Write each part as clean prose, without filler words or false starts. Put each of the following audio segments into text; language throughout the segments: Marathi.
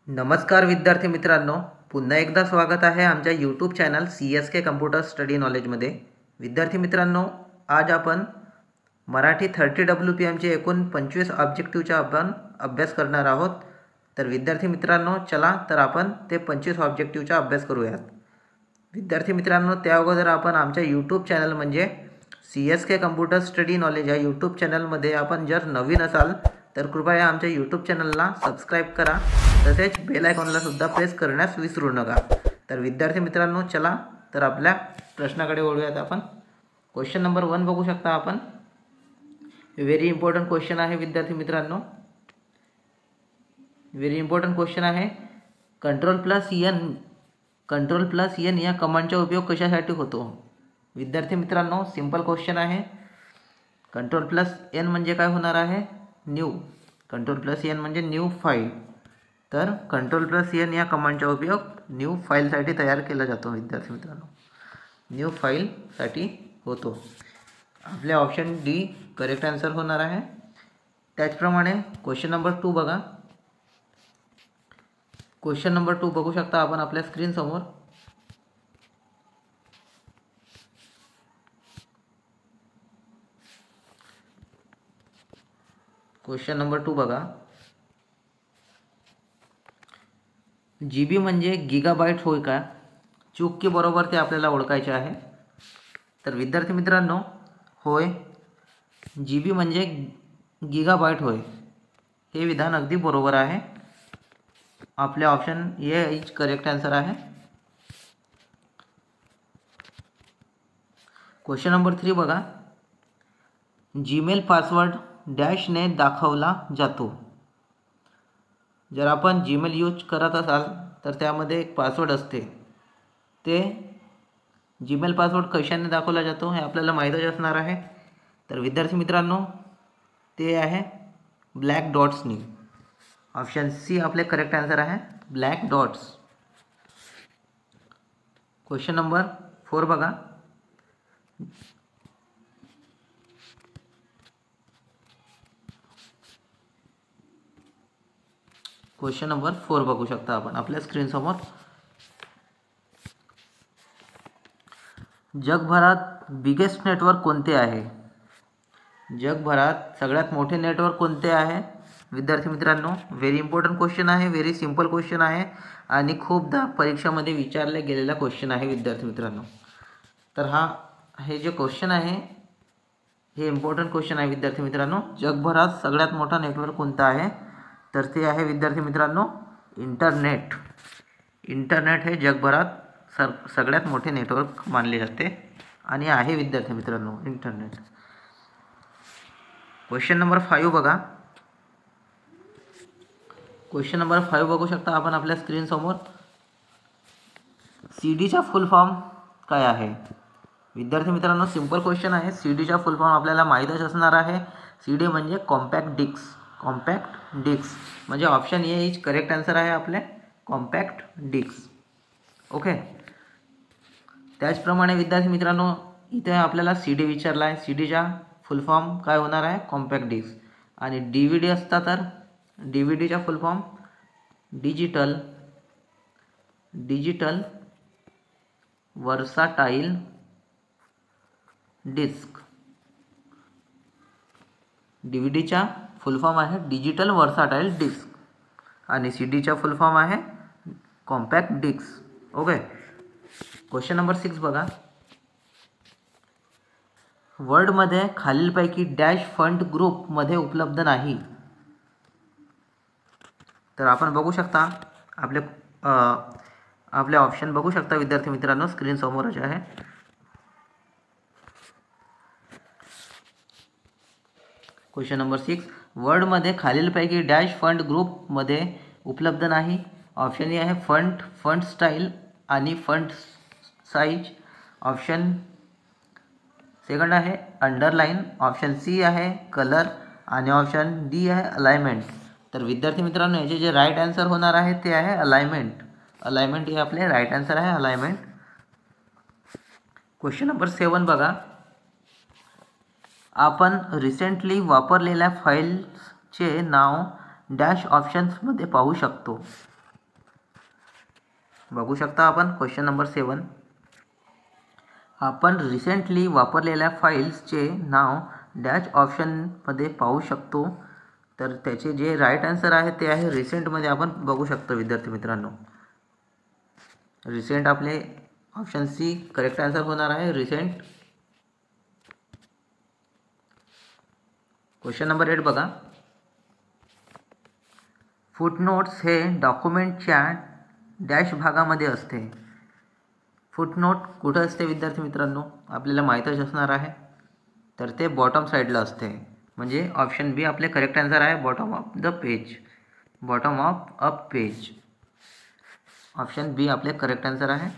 नमस्कार विद्यार्थी मित्रांनो, पुन्हा एकदा स्वागत आहे आमच्या YouTube channel CSK computer study नॉलेजमध्ये। विद्यार्थी मित्रांनो, आज आपण मराठी 30 WPMचे एकूण 25 ऑब्जेक्टिव्हचा आपण अभ्यास करणार आहोत। तर विद्यार्थी मित्रांनो, चला तर आपण ते 25 ऑब्जेक्टिव्हचा अभ्यास करूयात। विद्यार्थी मित्रांनो, त्या अगोदर आपण आमच्या यूट्यूब चॅनल म्हणजे CSK कम्प्युटर स्टडी नॉलेज या यूट्यूब चॅनलमध्ये आपण जर नवीन असाल तर कृपया आमच्या यूट्यूब चॅनलला सबस्क्राइब करा, तसेच बेल आयकॉनला सुद्धा प्रेस करण्यास विसरू नका। तर विद्यार्थी मित्रांनो, चला तर आपल्या प्रश्नाकडे वळूयात। आपण क्वेश्चन नंबर 1 बघू शकता आपण। व्हेरी इम्पॉर्टंट क्वेश्चन आहे विद्यार्थी मित्रांनो, व्हेरी इम्पॉर्टंट क्वेश्चन आहे। कंट्रोल प्लस एन या कमांडचा उपयोग कशासाठी होतो? विद्यार्थी मित्रांनो, सिंपल क्वेश्चन आहे। कंट्रोल प्लस एन म्हणजे काय होणार आहे? न्यू। कंट्रोल प्लस एन म्हणजे न्यू फाईल। तर कंट्रोल प्लस एन या कमांडचा उपयोग न्यू फाईलसाठी तयार केला जातो विद्यार्थी मित्रांनो, न्यू फाईलसाठी होतो। आपले ऑप्शन डी करेक्ट आन्सर होणार आहे। त्याचप्रमाणे क्वेश्चन नंबर 2 बघा। क्वेश्चन नंबर 2 बघू शकता आपण आपल्या स्क्रीन समोर। क्वेश्चन नंबर 2 बघा। GB म्हणजे गिगाबाईट होय का? चूक की बरोबर ते आपल्याला ओळखायचे आहे। तर विद्यार्थी मित्रांनो, होय, GB म्हणजे गिगाबाईट होय, हे विधान अगदी बरोबर आहे। आपले option A is correct answer आहे। क्वेश्चन नंबर 3 बघा। जीमेल पासवर्ड डॅशने दाखवला जातो। जर आपण जीमेल यूज करत असाल तर त्यामध्ये एक पासवर्ड असते, ते जीमेल पासवर्ड कशाने दाखवला जातो हे आपल्याला माहीतच असणार आहे। तर विद्यार्थी मित्रांनो, ते आहे ब्लॅक डॉट्सनी। ऑप्शन सी आपले करेक्ट आन्सर आहे, ब्लॅक डॉट्स। क्वेश्चन नंबर 4 बघा। क्वेश्चन नंबर 4 बघू शकता आपण आपल्या स्क्रीन समोर। जगभरात बिगेस्ट नेटवर्क कोणते आहे? जगभरात सगळ्यात मोठे नेटवर्क कोणते आहे? विद्यार्थी मित्रांनो, व्हेरी इम्पॉर्टंट क्वेश्चन आहे, व्हेरी सिंपल क्वेश्चन आहे आणि खूपदा परीक्षामध्ये विचारले गेलेला क्वेश्चन आहे विद्यार्थी मित्रांनो। तर हे जे क्वेश्चन आहे हे इम्पॉर्टंट क्वेश्चन आहे विद्यार्थी मित्रांनो। जगभरात सगळ्यात मोठा नेटवर्क कोणता आहे? तर ते आहे विद्यार्थी मित्रांनो इंटरनेट। इंटरनेट हे जगभरात सगळ्यात मोठे नेटवर्क मानले जाते आणि आहे विद्यार्थी मित्रांनो इंटरनेट। क्वेश्चन नंबर 5 बघा। क्वेश्चन नंबर 5 बघू शकता आपण आपल्या स्क्रीन समोर। सीडीचा फुल फॉर्म काय आहे? विद्यार्थी मित्रांनो, सिंपल क्वेश्चन आहे। सीडीचा फुल फॉर्म आपल्याला माहीतच असणार आहे। सीडी म्हणजे कॉम्पॅक्ट डिस्क। कॉम्पॅक्ट डिस्क म्हणजे option A is correct answer आहे आपले, कॉम्पॅक्ट डिस्क। ओके। त्याचप्रमाणे विद्यार्थी मित्रांनो, इथे आपल्याला सीडी विचारला आहे, सीडीचा फुल फॉर्म काय होणार आहे? Compact disk. आणि डीव्हीडी असता तर डीव्हीडीचा full form digital versatile disc. डीव्हीडीचा फुल फॉर्म आहे डिजिटल वर्साटाईल डिस्क आणि सीडीचा फुल फॉर्म आहे compact disc. Okay. Question number 6 बघा। वर्डमध्ये खालीलपैकी डॅश फंड ग्रुपमध्ये उपलब्ध नाही। तर आपण बघू शकता आपले ऑप्शन बघू शकता विद्यार्थी मित्रांनो, स्क्रीन समोरच आहे। क्वेश्चन नंबर 6, वर्डमध्ये खालीलपैकी डॅश फंड ग्रुपमध्ये उपलब्ध नाही। ऑप्शन ए आहे फंड स्टाईल आणि फंड साइज। ऑप्शन सेकंड आहे अंडरलाइन। ऑप्शन सी आहे कलर आणि ऑप्शन डी आहे अलाइनमेंट। तर विद्यार्थी मित्रांनो, याचे जे राईट आन्सर होणार आहे ते आहे अलाइनमेंट। अलाइनमेंट हे आपले राईट आन्सर आहे, अलाइनमेंट। क्वेश्चन नंबर 7 बघा। आपण रिसेंटली वापरलेल्या फाईल्सचे नाव डॅश ऑप्शन्समध्ये पाहू शकतो। बघू शकता आपण क्वेश्चन नंबर 7. आपण रिसेंटली वापरलेल्या फाईल्सचे नाव डॅश ऑप्शनमध्ये पाहू शकतो. तर त्याचे जे राईट आन्सर आहे ते आहे रिसेंटमध्ये आपण बघू शकतो विद्यार्थी मित्रांनो. रिसेंट आपले ऑप्शन सी करेक्ट आन्सर होणार आहे रिसेंट. क्वेश्चन नंबर 8 बघा. फुटनोट्स हे डॉक्युमेंटच्या डॅश भागामध्ये असते. फुटनोट कुठं असते विद्यार्थी मित्रांनो? आपल्याला माहीतच असणार आहे. तर ते बॉटम साईडला असते. म्हणजे ऑप्शन बी आपले करेक्ट आन्सर आहे bottom of the page. Bottom of a page. Option B आपले करेक्ट आन्सर आहे.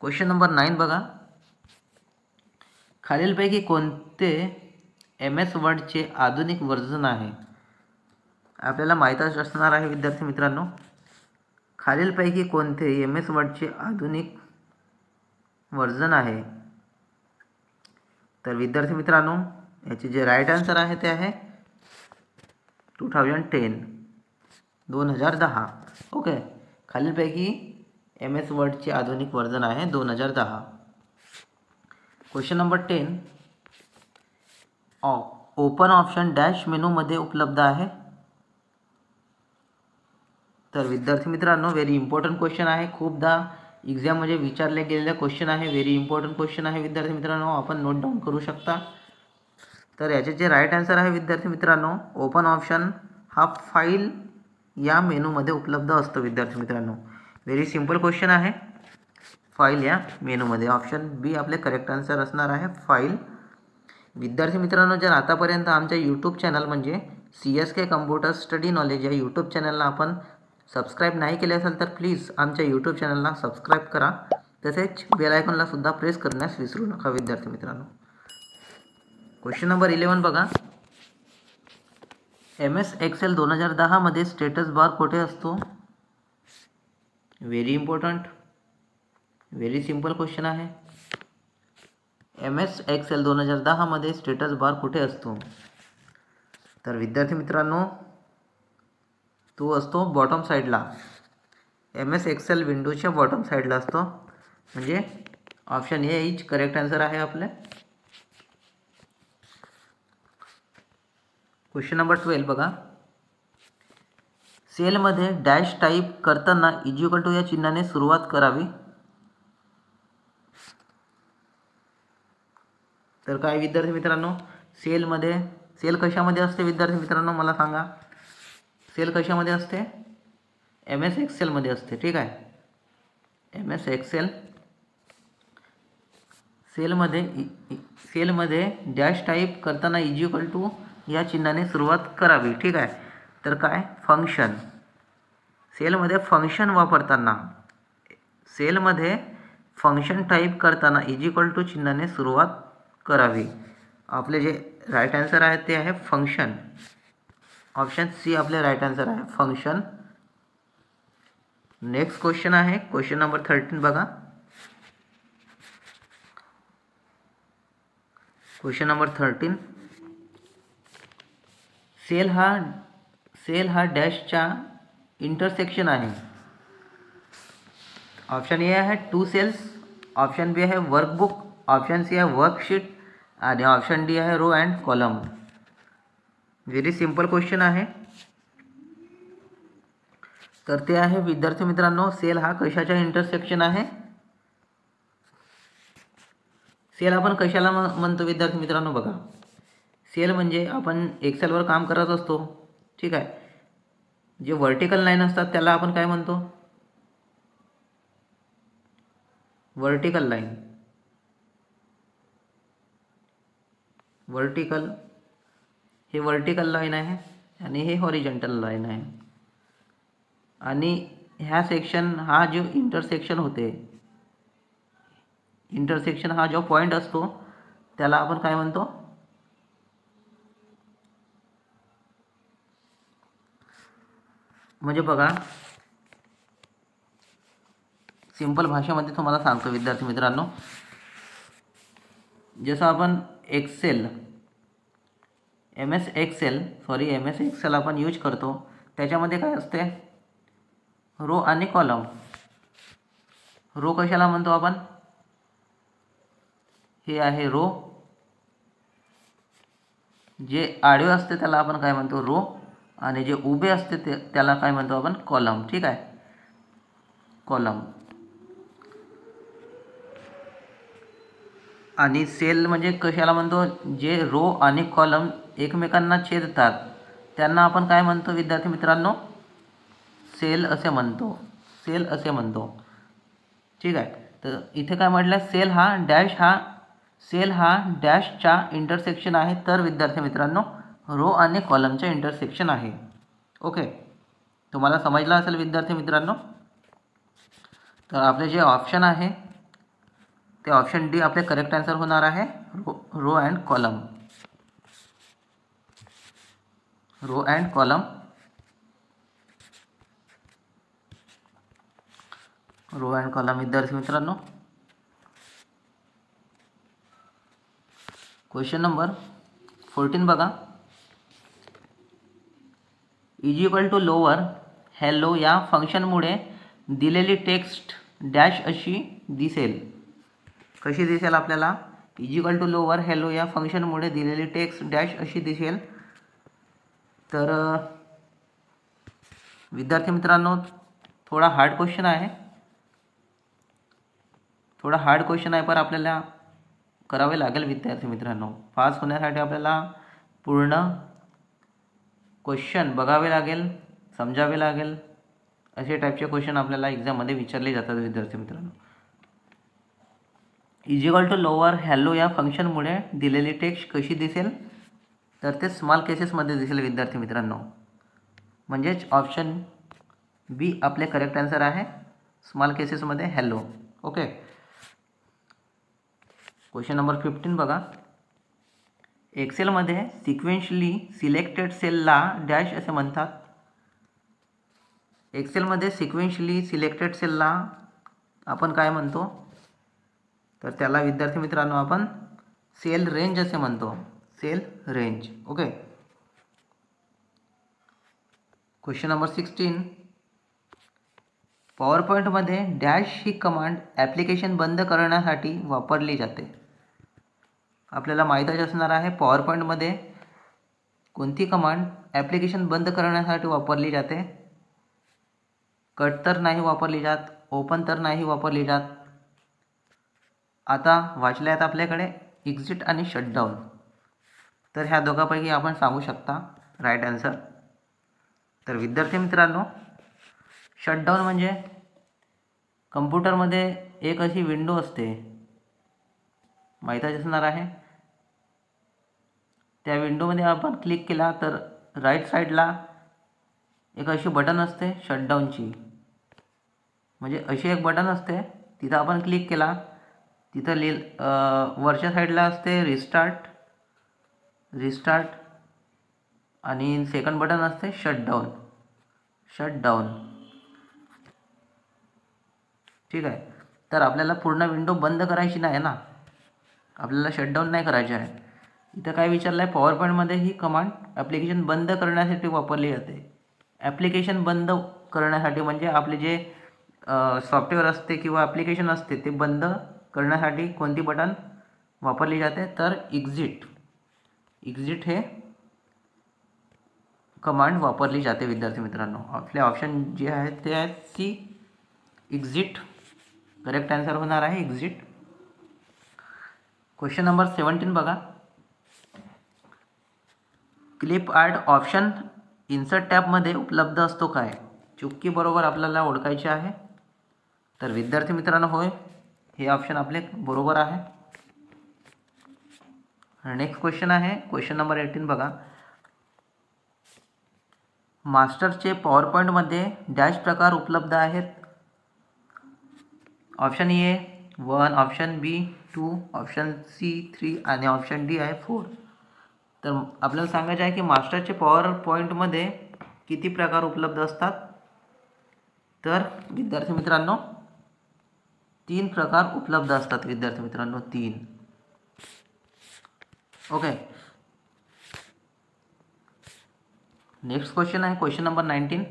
क्वेश्चन नंबर 9 बघा. खालीलपैकी कोणते MS वर्डचे आधुनिक वर्जन आहे? आपल्याला माहीतच असणार आहे विद्यार्थी मित्रांनो. खालीलपैकी कोणते MS वर्डचे आधुनिक वर्जन आहे? तर विद्यार्थी मित्रांनो याचे जे राईट आन्सर आहे ते आहे 2010. ओके. खालीलपैकी MS वर्डचे आधुनिक वर्जन आहे 2010. Question number 10. Open option dash मेनूमध्ये उपलब्ध आहे. तर विद्यार्थी मित्रांनो व्हेरी इम्पॉर्टंट क्वेश्चन आहे. खूपदा एक्झाममध्ये विचारले गेलेले क्वेश्चन आहे. व्हेरी इम्पॉर्टंट क्वेश्चन आहे विद्यार्थी मित्रांनो. आपण नोट डाऊन करू शकता. तर याचे जे राईट आन्सर आहे विद्यार्थी मित्रांनो ओपन ऑप्शन हा फाईल या मेनूमध्ये उपलब्ध असतो विद्यार्थी मित्रांनो. व्हेरी सिम्पल क्वेश्चन आहे. फाईल या मेनूमध्ये. ऑप्शन बी आपले करेक्ट आन्सर असणार आहे फाईल. विद्यार्थी मित्रांनो जर आतापर्यंत आमच्या यूट्यूब चॅनल म्हणजे CSK कम्प्युटर स्टडी नॉलेज या यूट्यूब चॅनलला आपण सबस्क्राईब नाही केले असेल तर प्लीज आमच्या यूट्यूब चॅनलला सबस्क्राईब करा. तसेच बेल आयकॉनला सुद्धा प्रेस करण्यास विसरू नका विद्यार्थी मित्रांनो. क्वेश्चन नंबर 11 बघा. MS Excel 2010 मध्ये स्टेटस बार कुठे असतो? Very important. Very simple question आहे. MS Excel 2010 मध्ये स्टेटस बार कुठे असतो? तर विद्यार्थी मित्रांनो तो असतो बॉटम साईडला. MS Excel विंडोच्या बॉटम साईडला असतो. म्हणजे option A is correct answer आहे आपले. क्वेश्चन नंबर 12 बघा. सेलमध्ये डॅश टाईप करताना इक्वल टू या चिन्हाने सुरुवात करावी. तर काय विद्यार्थी मित्रांनो सेल कशामध्ये असते विद्यार्थी मित्रांनो मला सांगा. सेल कशामध्ये असते? MS Excel मध्ये असते. ठीक आहे. MS Excel सेलमध्ये डॅश टाईप करताना इक्वल टू या चिन्हाने सुरुवात करावी. ठीक आहे. तर काय फंक्शन. सेलमध्ये फंक्शन वापरताना सेलमध्ये फंक्शन टाईप करताना इक्वल टू चिन्हाने सुरुवात करावी. आपले जे राईट आन्सर आहे ते आहे फंक्शन. ऑप्शन सी आपले राईट आन्सर आहे फंक्शन. नेक्स्ट क्वेश्चन आहे क्वेश्चन नंबर 13 बघा. Question number 13. सेल हा डॅशचा इंटरसेक्शन आहे. ऑप्शन ए आहे 2 सेल्स. ऑप्शन बी आहे वर्कबुक. ऑप्शन सी आहे वर्कशीट आणि ऑप्शन डी आहे row and column. Very simple question आहे. तर ते आहे विद्यार्थी मित्रांनो सेल हा कशाचा इंटरसेक्शन आहे? सेल आपण कशाला म्हणतो विद्यार्थी मित्रांनो बघा. सेल म्हणजे आपण एक्सेलवर काम करत असतो. ठीक आहे. जे व्हर्टिकल लाईन असतात त्याला आपण काय म्हणतो? Vertical line. हे व्हर्टिकल लाईन आहे आणि हे हॉरिझॉन्टल लाईन आहे. आणि ह्या सेक्शन हा जो इंटरसेक्शन होते इंटरसेक्शन हा जो पॉईंट असतो त्याला आपण काय म्हणतो? म्हणजे बघा सिंपल भाषेमध्ये तुम्हाला सांगतो विद्यार्थी मित्रांनो. जसं आपण MS Excel आपण यूज करतो त्याच्यामध्ये काय असते? रो आणि कॉलम. रो कशाला म्हणतो आपण? हे आहे रो. जे आडवे असते त्याला आपण काय म्हणतो? रो. आणि जे उभे असते त्याला काय म्हणतो आपण? कॉलम. ठीक आहे, कॉलम. आणि सेल म्हणजे कशाला म्हणतो? जे रो आणि कॉलम एकमेकांना छेदतात त्यांना आपण काय म्हणतो विद्यार्थी मित्रांनो? सेल असे म्हणतो. सेल असे म्हणतो. ठीक आहे. तर इथे काय म्हटलं? सेल हा डॅशच्या इंटरसेक्शन आहे. तर विद्यार्थी मित्रांनो रो आणि कॉलमच्या इंटरसेक्शन आहे. ओके, तुम्हाला समजलं असेल विद्यार्थी मित्रांनो. तर आपले जे ऑप्शन आहे ते ऑप्शन डी आपले करेक्ट आन्सर होणार आहे. Row and column. Row and column. Row and column. विद्यार्थी मित्रांनो क्वेश्चन नंबर 14 बघा. Is equal to lower hello या फंक्शनमुळे दिलेली टेक्स्ट डॅश अशी दिसेल. कशी दिसेल आपल्याला? Is equal to lower hello या फंक्शनमुळे दिलेली टेक्स्ट डॅश अशी दिसेल. तर विद्यार्थी मित्रांनो थोडा हार्ड क्वेश्चन आहे. पण आपल्याला करावे लागेल विद्यार्थी मित्रांनो. पास होण्यासाठी आपल्याला पूर्ण क्वेश्चन बघावे लागेल, समजावे लागेल. असे टाईपचे क्वेश्चन आपल्याला एक्झाममध्ये विचारले जातात विद्यार्थी मित्रांनो. Is equal to lower hello या फंक्शनमुळे दिलेली टेक्स्ट कशी दिसेल? तर ते स्मॉल केसेसमध्ये दिसेल विद्यार्थी मित्रांनो. म्हणजेच ऑप्शन बी आपले करेक्ट आन्सर आहे. स्मॉल केसेसमध्ये हॅलो. ओके, क्वेश्चन नंबर 15 बघा. एक्सेलमध्ये सिक्वेन्शली सिलेक्टेड सेलला डॅश असे म्हणतात. एक्सेलमध्ये सिक्वेन्शली सिलेक्टेड सेलला आपण काय म्हणतो? तर त्याला विद्यार्थी मित्रांनो आपण सेल रेंज असे म्हणतो. Cell range. Okay, question number 16. Power पॉईंटमध्ये डॅश ही कमांड ॲप्लिकेशन बंद करण्यासाठी वापरली जाते. आपल्याला माहीतच असणार आहे पॉवर पॉईंटमध्ये कोणती कमांड ॲप्लिकेशन बंद करण्यासाठी वापरली जाते. कट तर नाही वापरली जात, ओपन तर नाही वापरली जात. आता वाचले आहेत आपल्याकडे एक्झिट आणि शटडाऊन. तर ह्या दोघांपैकी आपण सांगू शकता राईट आन्सर. तर विद्यार्थी मित्रांनो शटडाऊन म्हणजे कम्प्युटरमध्ये एक अशी विंडो असते, माहीतच असणार आहे. त्या विंडोमध्ये आपण क्लिक केला तर राईट साईडला एक अशी बटन असते शटडाऊनची. म्हणजे अशी एक बटन असते, तिथं आपण क्लिक केला, तिथं वरच्या साईडला असते रिस्टार्ट आणि सेकंड बटन असते शटडाऊन. ठीक आहे. तर आपल्याला पूर्ण विंडो बंद करायची नाही ना, आपल्याला शटडाऊन नाही करायचे आहे. इथं काय विचारलं आहे? पॉवर पॉईंटमध्ये ही कमांड ॲप्लिकेशन बंद करण्यासाठी वापरली जाते. ॲप्लिकेशन बंद करण्यासाठी म्हणजे आपले जे सॉफ्टवेअर असते किंवा ॲप्लिकेशन असते ते बंद करण्यासाठी कोणती बटन वापरली जाते? तर एक्झिट हे कमांड वापरली जाते विद्यार्थी मित्रांनो. आपले ऑप्शन जे आहेत ते आहेत सी, एक्झिट. करेक्ट आन्सर होणार आहे एक्झिट. क्वेश्चन नंबर 17 बघा. क्लिप आर्ट ऑप्शन इन्सर्ट टॅबमध्ये उपलब्ध असतो काय? चुकी बरोबर आपल्याला ओळखायचे आहे. तर विद्यार्थी मित्रांनो होय, हे ऑप्शन आपले बरोबर आहे. नेक्स्ट क्वेश्चन आहे क्वेश्चन नंबर 18 बघा. मास्टरचे पॉवर पॉईंटमध्ये डॅश प्रकार उपलब्ध आहेत. Option A 1, option B 2, option C 3 आणि ऑप्शन डी आहे 4. तर आपल्याला सांगायचे आहे की मास्टरचे पॉवर पॉईंटमध्ये किती प्रकार उपलब्ध असतात? तर विद्यार्थी मित्रांनो 3 प्रकार उपलब्ध असतात विद्यार्थी मित्रांनो, 3. ओके, नेक्स्ट क्वेश्चन आहे क्वेश्चन नंबर 19.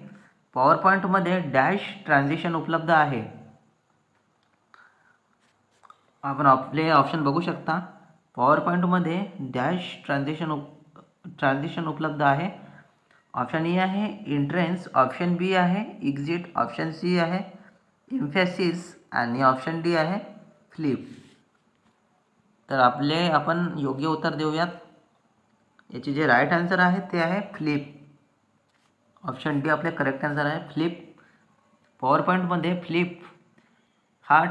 पॉवर पॉईंटमध्ये डॅश ट्रान्झिशन उपलब्ध आहे. आपण आपले ऑप्शन बघू शकता. पॉवर पॉईंटमध्ये डॅश ट्रान्झिशन उपलब्ध आहे. ऑप्शन ए आहे एंट्रन्स, ऑप्शन बी आहे एक्झिट, ऑप्शन सी आहे एम्फॅसिस आणि ऑप्शन डी आहे फ्लिप. तर आपण योग्य उत्तर देऊयात. याचे जे राईट आन्सर आहे ते आहे फ्लिप. ऑप्शन डी आपले करेक्ट आन्सर आहे फ्लिप. पॉवर पॉईंटमध्ये फ्लिप हा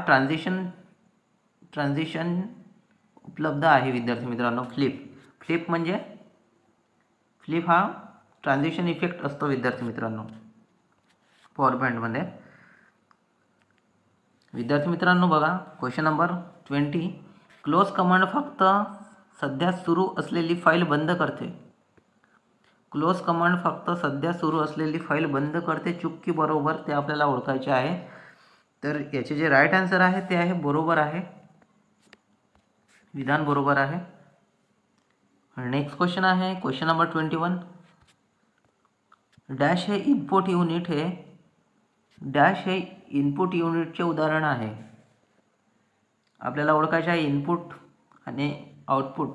ट्रान्झिशन उपलब्ध आहे विद्यार्थी मित्रांनो. फ्लिप म्हणजे फ्लिप हा ट्रान्झिशन इफेक्ट असतो विद्यार्थी मित्रांनो पॉवर पॉईंटमध्ये. विद्यार्थी मित्रांनो बघा क्वेश्चन नंबर 20. क्लोज कमांड फक्त सध्या सुरू असलेली फाईल बंद करते. क्लोज कमांड फक्त सध्या सुरू असलेली फाईल बंद करते. चूक की बरोबर ते आपल्याला ओळखायचे आहे. तर याचे जे राईट आन्सर आहे ते आहे बरोबर आहे, विधान बरोबर आहे. नेक्स्ट क्वेश्चन आहे क्वेश्चन नंबर 21. डॅश हे इनपुट युनिट हे डॅश हे इनपुट युनिटचे उदाहरण आहे. आपल्याला ओळखायचे आहे इनपुट आणि आउटपुट.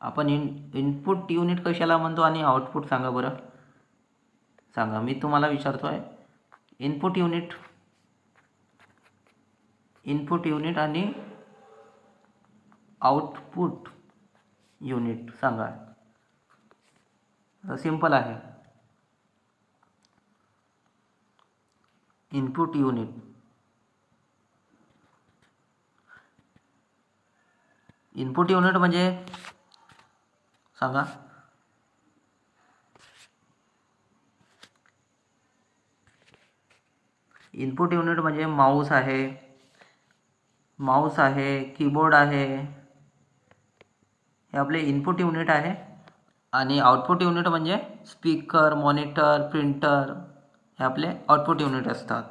आपण इनपुट युनिट कशाला म्हणतो आणि आउटपुट सांगा बरं, सांगा. मी तुम्हाला विचारतो आहे इनपुट युनिट आणि आउटपुट युनिट सांगा. सिंपल आहे. इनपुट युनिट म्हणजे सांगा. इनपुट युनिट म्हणजे माऊस आहे, कीबोर्ड आहे, हे आपले इनपुट युनिट आहे. आणि आउटपुट युनिट म्हणजे स्पीकर, मॉनिटर, प्रिंटर हे आपले आउटपुट युनिट असतात.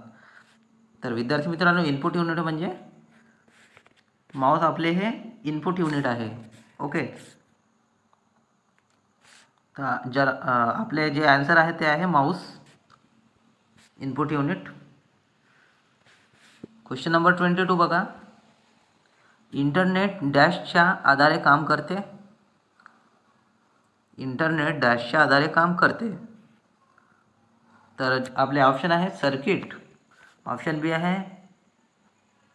तर विद्यार्थी मित्रांनो इनपुट युनिट म्हणजे माऊस आपले हे इनपुट युनिट आहे. ओके. तर आपले जे आन्सर आहे ते आहे Mouse input unit. Question number 22 बघा. इंटरनेट डॅशच्या आधारे काम करते. इंटरनेट डॅशच्या आधारे काम करते. तर आपले ऑप्शन आहे सर्किट, ऑप्शन बी आहे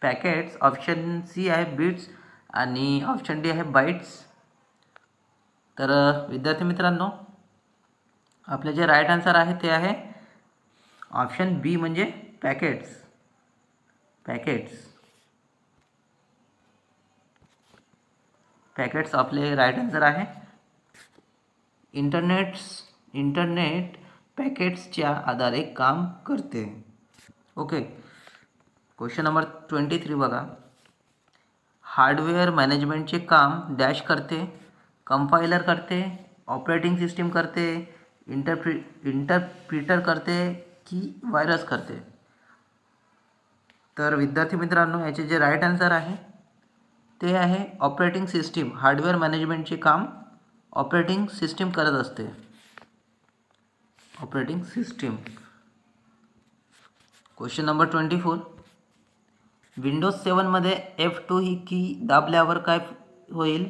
पॅकेट्स, ऑप्शन सी आहे बिट्स आणि ऑप्शन डी आहे बाईट्स. तर विद्यार्थी मित्रांनो आपले जे राईट आन्सर आहे ते आहे ऑप्शन बी म्हणजे पॅकेट्स. पॅकेट्स आपले राईट आन्सर आहे. इंटरनेट पॅकेट्सच्या आधारे काम करते. ओके. क्वेश्चन नंबर 23 बघा. हार्डवेअर मॅनेजमेंटचे काम डॅश करते. कंपायलर करते, ऑपरेटिंग सिस्टीम करते, इंटरप्रिटर करते की व्हायरस करते. तर विद्यार्थी मित्रांनो याचे जे राईट आन्सर आहे ते आहे ऑपरेटिंग सिस्टीम. हार्डवेअर मॅनेजमेंटचे काम ऑपरेटिंग सिस्टीम करत असते. Operating system. Question number 24. Windows 7मध्ये F2 ही की दाबल्यावर काय होईल.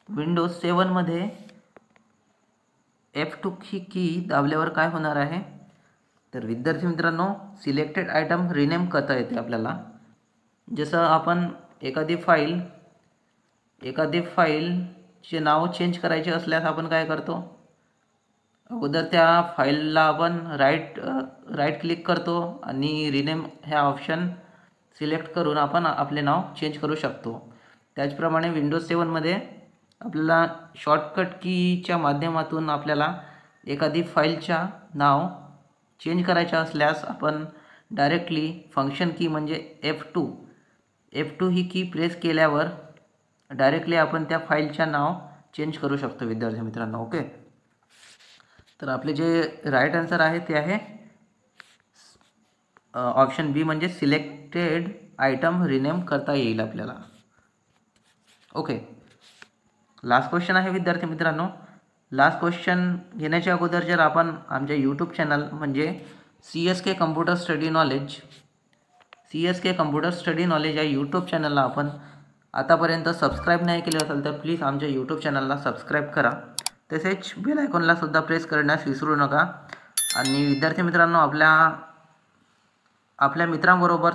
विंडोज 7मध्ये F2 ही की दाबल्यावर काय होणार आहे. तर विद्यार्थी मित्रांनो सिलेक्टेड आयटम रिनेम करता येते आपल्याला. जसं आपण एखादी फाईलचे नाव चेंज करायचे असल्यास आपण काय करतो, अगोदर त्या फाईलला आपण राईट क्लिक करतो आणि रिनेम ह्या ऑप्शन सिलेक्ट करून आपण आपले नाव चेंज करू शकतो. त्याचप्रमाणे विंडोज 7मध्ये आपल्याला शॉर्टकट कीच्या माध्यमातून आपल्याला एखादी फाईलच्या नाव चेंज करायचं असल्यास आपण डायरेक्टली फंक्शन की म्हणजे F2 ही की प्रेस केल्यावर डायरेक्टली आपण त्या फाईलच्या नाव चेंज करू शकतो विद्यार्थी मित्रांनो. ओके. तर आपले जे राईट आन्सर आहे ते आहे ऑप्शन बी म्हणजे सिलेक्टेड आयटम रिनेम करता येईल आपल्याला. ओके. लास्ट क्वेश्चन आहे विद्यार्थी मित्रांनो. लास्ट क्वेश्चन घेण्याच्या अगोदर जर आपण आमच्या यूट्यूब चॅनल म्हणजे CSK computer study knowledge CSK computer study knowledge या यूट्यूब चॅनलला आपण आतापर्यंत सबस्क्राईब नाही केले असेल तर प्लीज आमच्या यूट्यूब चॅनलला सबस्क्राईब करा. तसेच बेल आयकॉनला सुद्धा प्रेस करण्यास विसरू नका. आणि विद्यार्थी मित्रांनो, आपल्या मित्रांबरोबर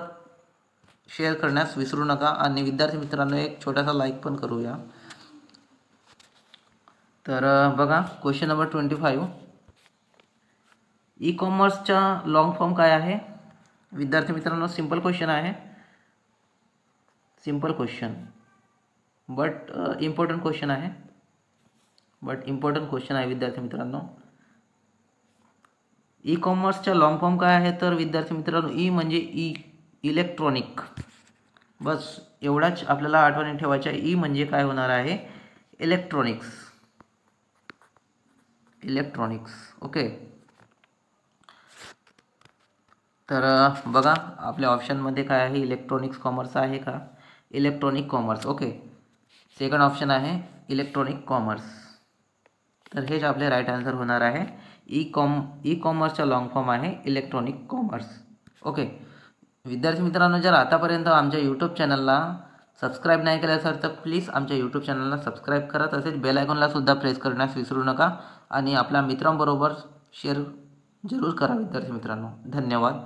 शेअर करण्यास विसरू नका. आणि विद्यार्थी मित्रांनो, एक छोटासा लाईक पण करूया. तर बघा, क्वेश्चन नंबर 25. ई कॉमर्सचा लॉंग फॉर्म काय आहे? विद्यार्थी मित्रांनो, सिंपल क्वेश्चन आहे. Simple question but important question आहे. विद्यार्थी मित्रांनो, ई कॉमर्सचा लॉंग फॉर्म काय आहे? तर विद्यार्थी मित्रांनो, ई म्हणजे इलेक्ट्रॉनिक. बस एवढाच आपल्याला आठवणी ठेवायचा. ई म्हणजे काय होणार आहे? इलेक्ट्रॉनिक्स. ओके. तर बघा, आपल्या ऑप्शनमध्ये काय आहे? इलेक्ट्रॉनिक्स कॉमर्स आहे का? Electronic commerce. Okay. Second option आहे इलेक्ट्रॉनिक कॉमर्स. तर हेच आपले राईट आन्सर होणार आहे. ई कॉमर्सचा लॉंग फॉर्म आहे इलेक्ट्रॉनिक कॉमर्स. ओके. विद्यार्थी मित्रांनो, जर आतापर्यंत आमच्या यूट्यूब चॅनलला सबस्क्राईब नाही केलं असेल तर प्लीज आमच्या यूट्यूब चॅनलला सबस्क्राईब करा. तसेच बेल आयकॉनला सुद्धा प्रेस करण्यास विसरू नका. आणि आपल्या मित्रांबरोबर शेअर जरूर करा विद्यार्थी मित्रांनो. धन्यवाद.